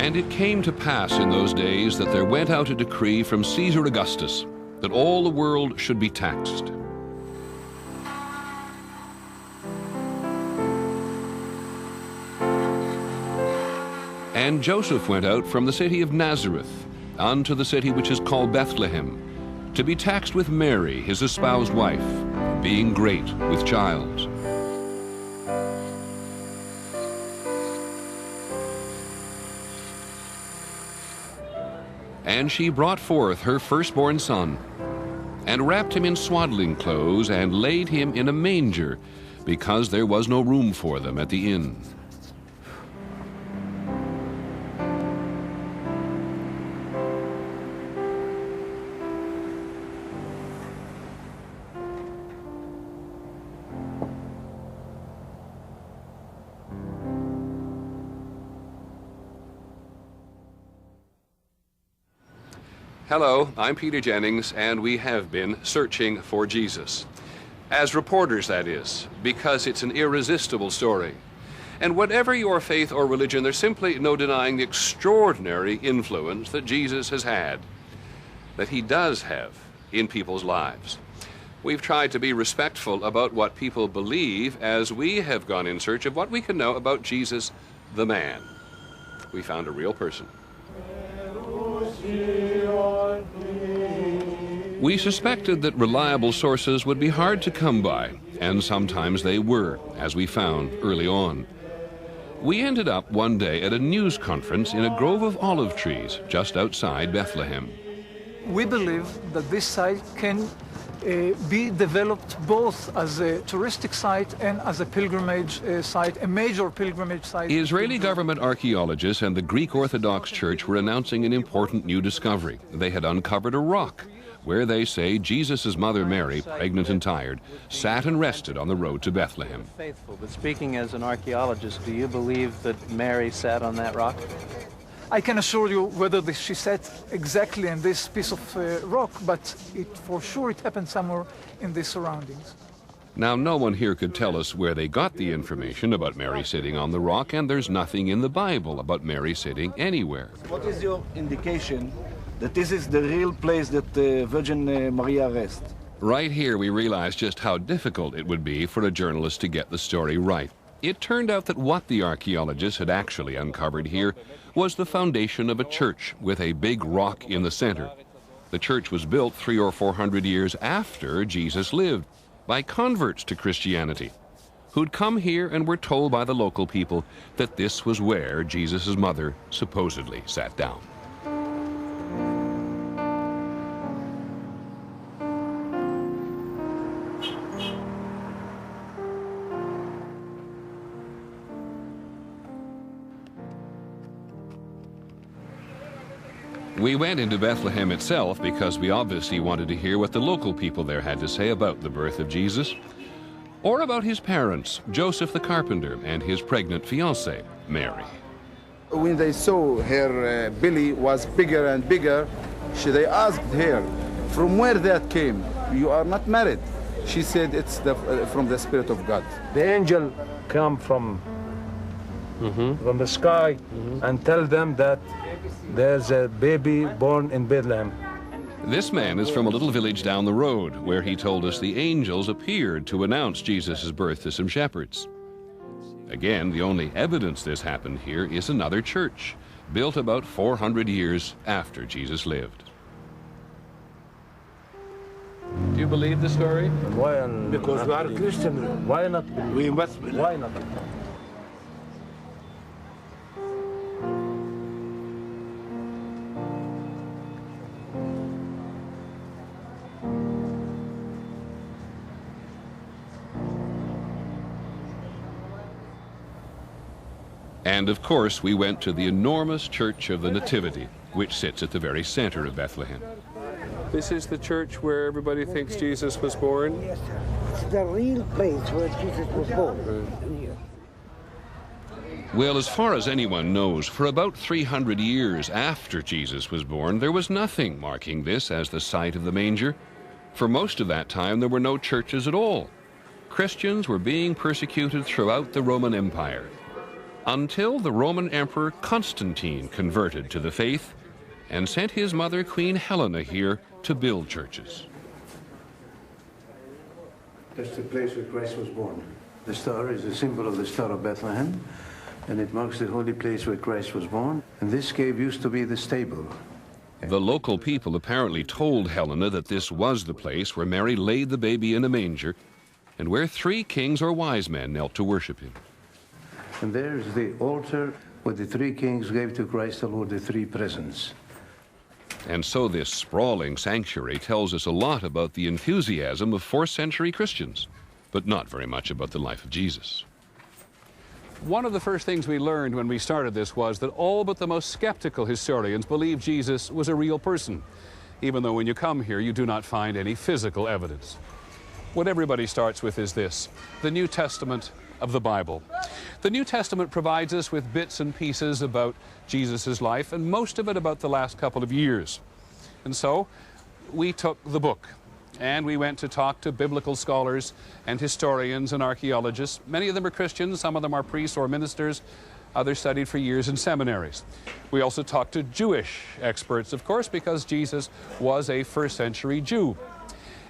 And it came to pass in those days that there went out a decree from Caesar Augustus that all the world should be taxed. And Joseph went out from the city of Nazareth unto the city which is called Bethlehem, to be taxed with Mary, his espoused wife, being great with child. And she brought forth her firstborn son, and wrapped him in swaddling clothes, and laid him in a manger, because there was no room for them at the inn. Hello, I'm Peter Jennings, and we have been searching for Jesus. As reporters, that is, because it's an irresistible story. And whatever your faith or religion, there's simply no denying the extraordinary influence that Jesus has had, that he does have in people's lives. We've tried to be respectful about what people believe as we have gone in search of what we can know about Jesus, the man. We found a real person. We suspected that reliable sources would be hard to come by, and sometimes they were, as we found early on. We ended up one day at a news conference in a grove of olive trees just outside Bethlehem. We believe that this site can be developed both as a touristic site and as a pilgrimage site, a major pilgrimage site. Israeli government archaeologists and the Greek Orthodox Church were announcing an important new discovery. They had uncovered a rock where they say Jesus' mother Mary, pregnant and tired, sat and rested on the road to Bethlehem. Faithful, but speaking as an archaeologist, do you believe that Mary sat on that rock? I can assure you whether she sat exactly in this piece of rock, but for sure it happened somewhere in these surroundings. Now, no one here could tell us where they got the information about Mary sitting on the rock, and there's nothing in the Bible about Mary sitting anywhere. What is your indication that this is the real place that Virgin Maria rests? Right here we realized just how difficult it would be for a journalist to get the story right. It turned out that what the archaeologists had actually uncovered here was the foundation of a church with a big rock in the center. The church was built 300 or 400 years after Jesus lived by converts to Christianity, who'd come here and were told by the local people that this was where Jesus' mother supposedly sat down. We went into Bethlehem itself because we obviously wanted to hear what the local people there had to say about the birth of Jesus, or about his parents, Joseph the carpenter, and his pregnant fiancée, Mary. When they saw her belly was bigger and bigger, they asked her, from where that came? You are not married. She said, it's from the Spirit of God. The angel come from the sky and tell them that there's a baby born in Bethlehem. This man is from a little village down the road where he told us the angels appeared to announce Jesus' birth to some shepherds. Again, the only evidence this happened here is another church, built about 400 years after Jesus lived. Do you believe the story? Why? Because we are Christian. Why not believe? We must believe. Why not? And of course, we went to the enormous Church of the Nativity, which sits at the very center of Bethlehem. This is the church where everybody thinks Jesus was born? Yes, sir. It's the real place where Jesus was born. Well, as far as anyone knows, for about 300 years after Jesus was born, there was nothing marking this as the site of the manger. For most of that time, there were no churches at all. Christians were being persecuted throughout the Roman Empire. until the Roman Emperor Constantine converted to the faith and sent his mother, Queen Helena, here to build churches. That's the place where Christ was born. The star is a symbol of the Star of Bethlehem, and it marks the holy place where Christ was born. And this cave used to be the stable. The local people apparently told Helena that this was the place where Mary laid the baby in a manger and where 3 kings or wise men knelt to worship him. And there is the altar where the 3 kings gave to Christ the Lord the 3 presents. And so this sprawling sanctuary tells us a lot about the enthusiasm of 4th century Christians, but not very much about the life of Jesus. One of the first things we learned when we started this was that all but the most skeptical historians believe Jesus was a real person, even though when you come here you do not find any physical evidence. What everybody starts with is this: the New Testament of the Bible. The New Testament provides us with bits and pieces about Jesus' life, and most of it about the last couple of years. And so we took the book and we went to talk to biblical scholars and historians and archaeologists. Many of them are Christians, some of them are priests or ministers, others studied for years in seminaries. We also talked to Jewish experts, of course, because Jesus was a 1st century Jew.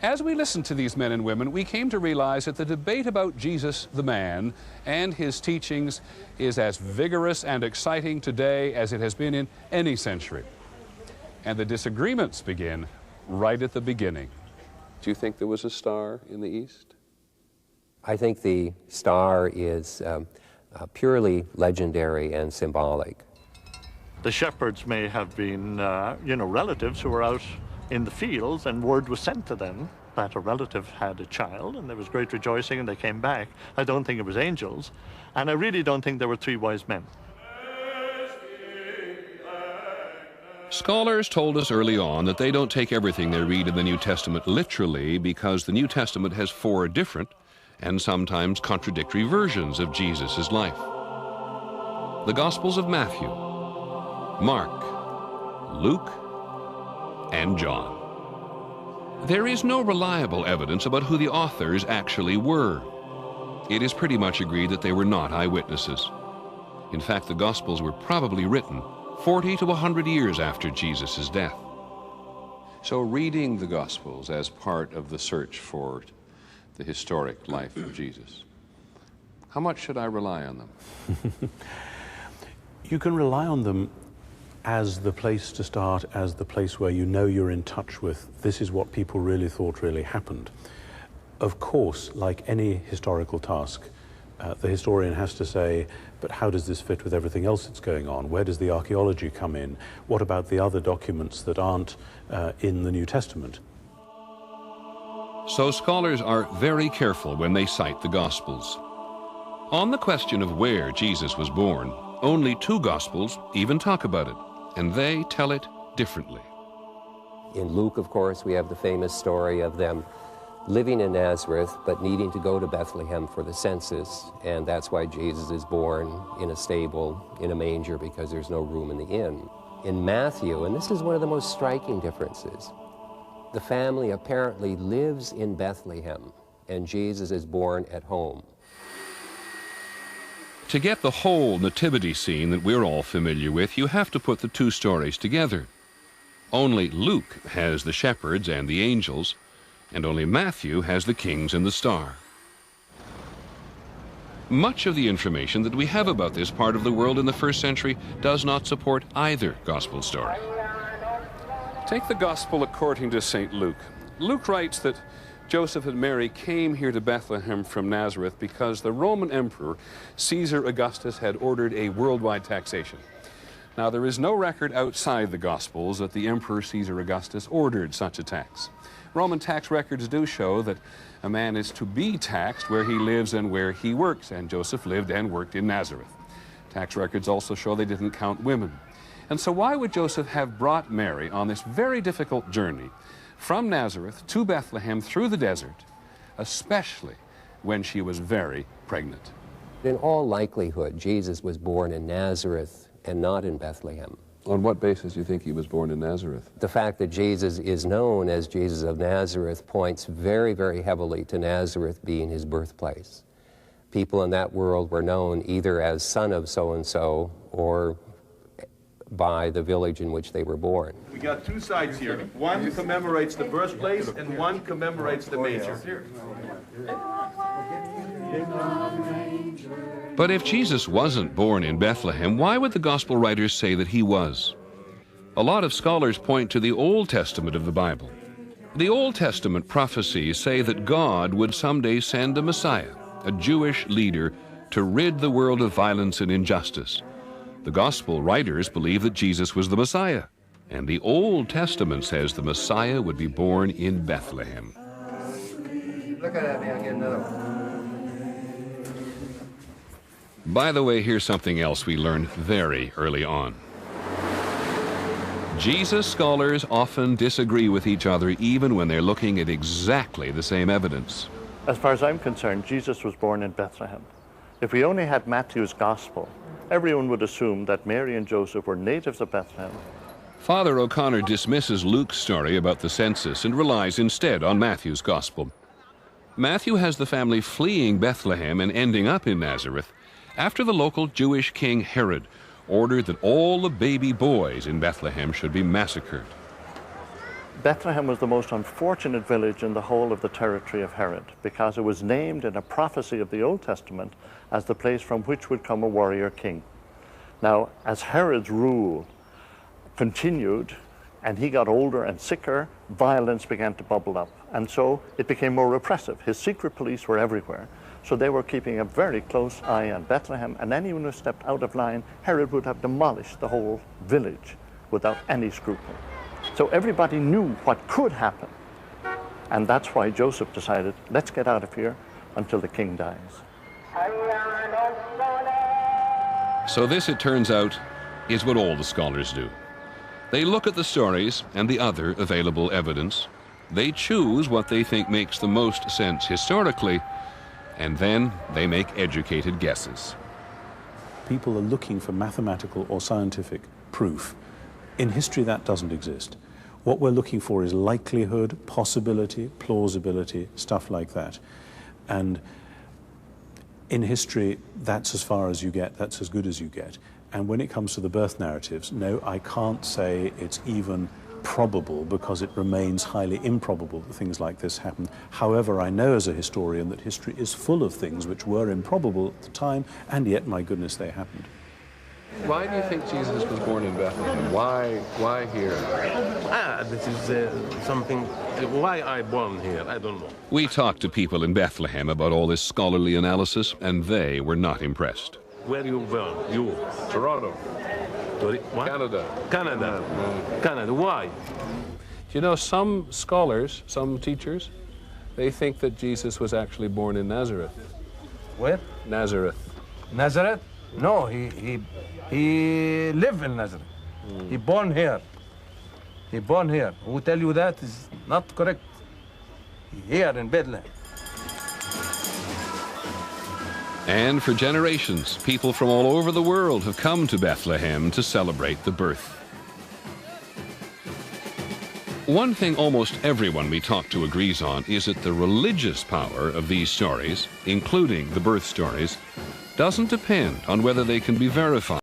As we listened to these men and women, we came to realize that the debate about Jesus the man and his teachings is as vigorous and exciting today as it has been in any century. And the disagreements begin right at the beginning. Do you think there was a star in the east? I think the star is purely legendary and symbolic. The shepherds may have been, relatives who were out in the fields, and word was sent to them that a relative had a child, and there was great rejoicing, and they came back. I don't think it was angels, and I really don't think there were 3 wise men. Scholars told us early on that they don't take everything they read in the New Testament literally, because the New Testament has 4 different and sometimes contradictory versions of Jesus' life. The Gospels of Matthew, Mark, Luke, and John. There is no reliable evidence about who the authors actually were. It is pretty much agreed that they were not eyewitnesses. In fact, the Gospels were probably written 40 to 100 years after Jesus' death. So reading the Gospels as part of the search for the historic life of Jesus, how much should I rely on them? You can rely on them as the place to start, as the place where you know you're in touch with this is what people really thought really happened. Of course, like any historical task, the historian has to say, but how does this fit with everything else that's going on? Where does the archaeology come in? What about the other documents that aren't in the New Testament? So scholars are very careful when they cite the Gospels. On the question of where Jesus was born, only 2 Gospels even talk about it, and they tell it differently. In Luke, of course, we have the famous story of them living in Nazareth, but needing to go to Bethlehem for the census, and that's why Jesus is born in a stable, in a manger, because there's no room in the inn. In Matthew, and this is one of the most striking differences, the family apparently lives in Bethlehem, and Jesus is born at home. To get the whole nativity scene that we're all familiar with, you have to put the 2 stories together. Only Luke has the shepherds and the angels, and only Matthew has the kings and the star. Much of the information that we have about this part of the world in the 1st century does not support either gospel story. Take the gospel according to St. Luke. Luke writes that Joseph and Mary came here to Bethlehem from Nazareth because the Roman Emperor Caesar Augustus had ordered a worldwide taxation. Now, there is no record outside the Gospels that the Emperor Caesar Augustus ordered such a tax. Roman tax records do show that a man is to be taxed where he lives and where he works, and Joseph lived and worked in Nazareth. Tax records also show they didn't count women. And so why would Joseph have brought Mary on this very difficult journey from Nazareth to Bethlehem through the desert, especially when she was very pregnant? In all likelihood, Jesus was born in Nazareth and not in Bethlehem. On what basis do you think he was born in Nazareth? The fact that Jesus is known as Jesus of Nazareth points very, very heavily to Nazareth being his birthplace. People in that world were known either as son of so-and-so or by the village in which they were born. We got two sides here. One commemorates the birthplace and one commemorates the manger. But if Jesus wasn't born in Bethlehem, why would the gospel writers say that he was? A lot of scholars point to the Old Testament of the Bible. The Old Testament prophecies say that God would someday send a Messiah, a Jewish leader, to rid the world of violence and injustice. The gospel writers believe that Jesus was the Messiah, and the Old Testament says the Messiah would be born in Bethlehem. Look at me, I'll get another one. By the way, here's something else we learned very early on. Jesus scholars often disagree with each other even when they're looking at exactly the same evidence. As far as I'm concerned, Jesus was born in Bethlehem. If we only had Matthew's gospel, everyone would assume that Mary and Joseph were natives of Bethlehem. Father O'Connor dismisses Luke's story about the census and relies instead on Matthew's gospel. Matthew has the family fleeing Bethlehem and ending up in Nazareth after the local Jewish king Herod ordered that all the baby boys in Bethlehem should be massacred. Bethlehem was the most unfortunate village in the whole of the territory of Herod because it was named in a prophecy of the Old Testament as the place from which would come a warrior king. Now, as Herod's rule continued and he got older and sicker, violence began to bubble up. And so it became more repressive. His secret police were everywhere. So they were keeping a very close eye on Bethlehem, and anyone who stepped out of line, Herod would have demolished the whole village without any scruple. So everybody knew what could happen. And that's why Joseph decided, let's get out of here until the king dies. So this, it turns out, is what all the scholars do. They look at the stories and the other available evidence. They choose what they think makes the most sense historically, and then they make educated guesses. People are looking for mathematical or scientific proof. In history, that doesn't exist. What we're looking for is likelihood, possibility, plausibility, stuff like that. And in history, that's as far as you get, that's as good as you get. And when it comes to the birth narratives, no, I can't say it's even probable because it remains highly improbable that things like this happen. However, I know as a historian that history is full of things which were improbable at the time, and yet, my goodness, they happened. Why do you think Jesus was born in Bethlehem? Why here? This is something, why I born here, I don't know. We talked to people in Bethlehem about all this scholarly analysis, and they were not impressed. Where you born? You? Toronto. What? Canada. Canada, why? You know, some scholars, some teachers, they think that Jesus was actually born in Nazareth. Where? Nazareth. Nazareth? No, he lived in Nazareth. He born here. He born here. Who tell you that is not correct. Here in Bethlehem. And for generations, people from all over the world have come to Bethlehem to celebrate the birth. One thing almost everyone we talk to agrees on is that the religious power of these stories, including the birth stories, doesn't depend on whether they can be verified.